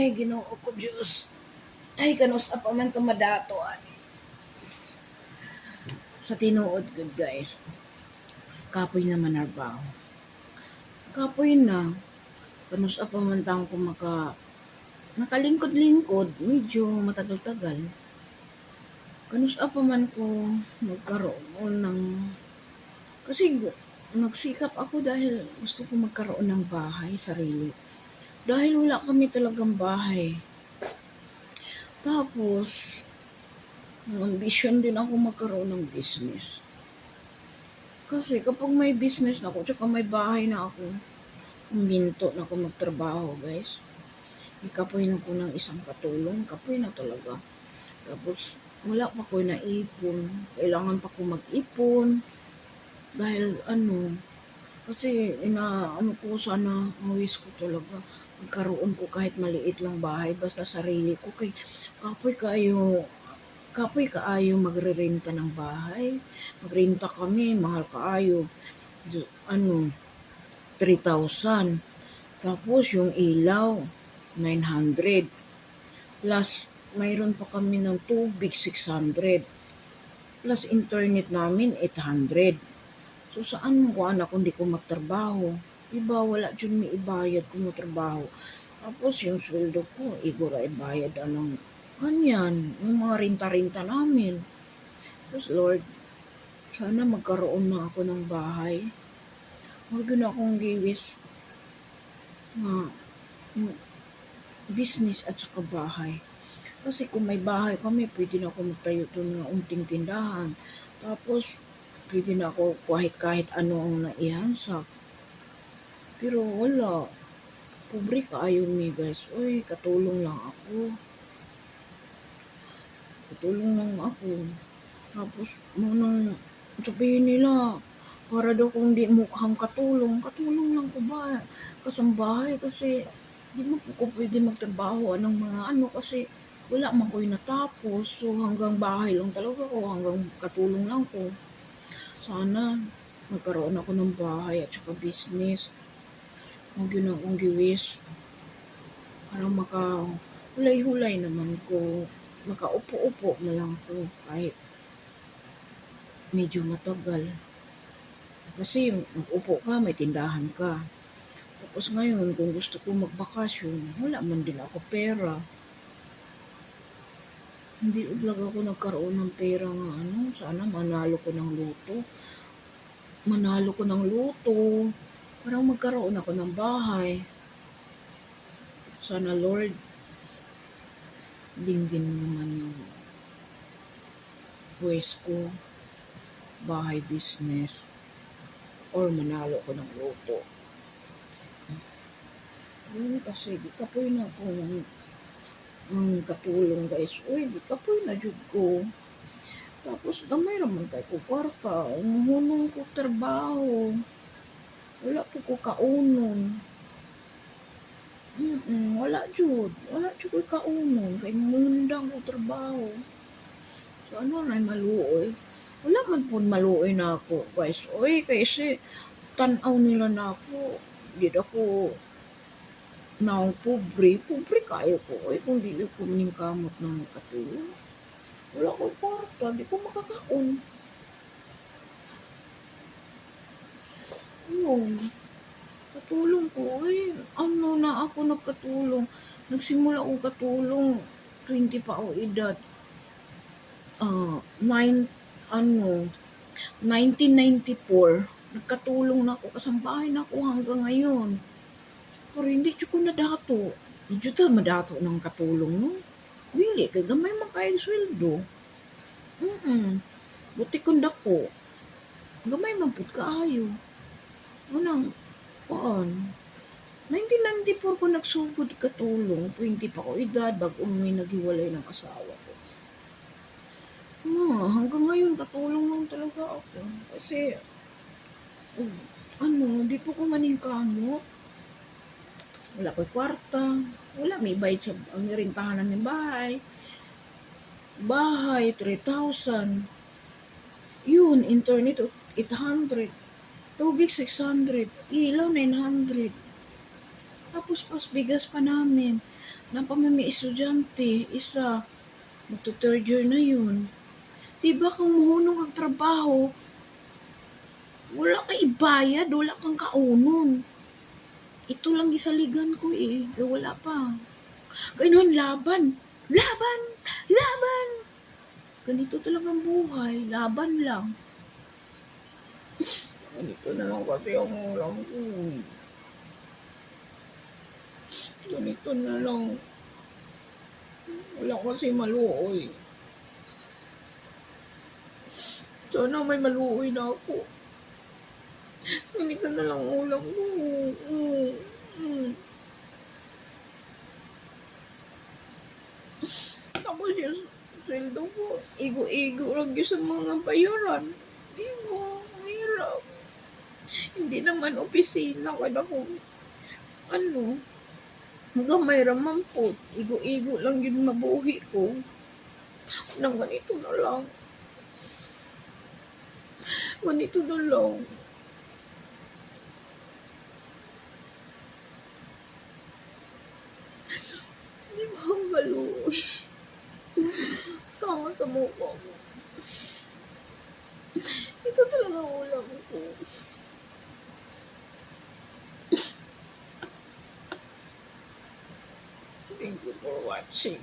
Ay, Ginoo ko Diyos. Ay, kanus pa man tumadato ay. Sa tinuod good guys. Kapoy na manarbaho. Kapoy na. Kanus pa man tang ko nakalingkod-lingkod, medyo matagal-tagal. Kanus pa man ko magkaroon ng kasi nagsikap ako dahil gusto ko magkaroon ng bahay, sarili. Dahil wala kami talagang bahay. Tapos, ang ambisyon din ako magkaroon ng business. Kasi kapag may business na ako, tsaka may bahay na ako, kumbinto na ako magtrabaho, guys. Ikapoy na ko ng isang katulong, kapoy na talaga. Tapos, wala pa ko naipon. Kailangan pa ko mag-ipon. Dahil kasi ko sana, ang wish ko talaga, magkaroon ko kahit maliit lang bahay, basta sarili ko. Kay kapoy kaayo magre-renta ng bahay. Magrenta kami, mahal kaayo. 3,000. Tapos yung ilaw, 900. Plus, mayroon pa kami ng tubig, 600. Plus, internet namin, 800. So, saan mo ko anak kung di ko magtrabaho? Iba, wala dyan may ibayad kung magtrabaho. Tapos, yung sweldo ko, igura ibayad anong ganyan, yung mga rinta-rinta namin. Tapos, Lord, sana magkaroon na ako ng bahay. Huwag na akong giwis na business at saka bahay. Kasi kung may bahay kami, pwede na ako magtayo doon ng unting tindahan. Tapos, pwede na ako kahit ano ang naihansak. Pero wala. Pobre kaayo mi guys. Uy, katulong lang ako. Tapos, munang sabihin nila, para daw kung di mukhang katulong lang ko ba? Kasambahay kasi di mo ko pwede magtrabaho anong mga kasi wala man ko'y natapos. So, hanggang bahay lang talaga ko, hanggang katulong lang ko. Sana magkaroon ako ng bahay at saka business. Huwag yun akong giwis. Parang hulay-hulay naman ko. Makaupo-upo na lang ko kahit medyo matagal. Kasi upo ka, may tindahan ka. Tapos ngayon, kung gusto ko magbakasyon, wala man din ako pera. Hindi udlag ako nagkaroon ng pera nga sana manalo ko ng luto. Parang magkaroon ako ng bahay. Sana Lord, dinggin mo naman yung voice ko, bahay business, or manalo ko ng luto. Kasi di kapoy na ako ng katulong guys. Uy, di kapoy na jud ko. Tapos gamay raman kay ko kwarta. Umuhunong ko trabaho. Wala po ko kaunon. Wala jud ko kaunon. Kay mundang ko trabaho. So ano na maluoy? Wala man po maluoy na ako guys. Uy, kasi tanaw nila na ako. Di ako na pobre kayo ko. Ay, kung di ko maningkamot ng katulong. Wala ko kwarta, di ko makakaon. Katulong ko, na ako nagkatulong. Nagsimula ko katulong, 20 pa ako edad. 1994, nagkatulong na ako, kasambahay na ako hanggang ngayon. Pero hindi ko nadato. Hindi ko madato ng katulong, no? Bili, kay gamay man kayong sweldo. Buti kung dako. Gamay man pud kaayo. Unang, 1994 ko nagsugod katulong. 20 pa ko edad, bagong may naghiwalay ng asawa ko. Hanggang ngayon, katulong lang talaga ako. Kasi, di po ko maningkamot. Wala ko'y kwarta. Wala, may bayad sa ang rintahan namin bahay. Bahay, 3,000. Yun, internet, 800. Tubig, 600. Ilaw, 900. Tapos Tapos pas bigas pa namin. Napamimi estudyante, isa. Magto third year na yun. Diba kung muhunong ang trabaho, wala ka ibayad, wala kang kaunon. Ito lang gisaligan ko eh, kaya wala pa. Ganun, laban. Laban! Laban! Ganito talagang buhay, laban lang. Ganito na lang kasi ang ulam ko. Ganito na lang. Wala kasi maluoy. Sana may maluoy na ako. Ganito na lang ang ulam ko. Tapos yung sweldo ko, igo-igo lang yun sa mga bayaran. Igo, ang hirap. Hindi naman opisina, kada ko, gamay raman po. Igo-igo lang yun mabuhi ko. Nang ganito na lang. Ganito na lang. Di ba ang galoy? Sama sa mukha mo. Ito talaga ang ulam ko. Thank you for watching.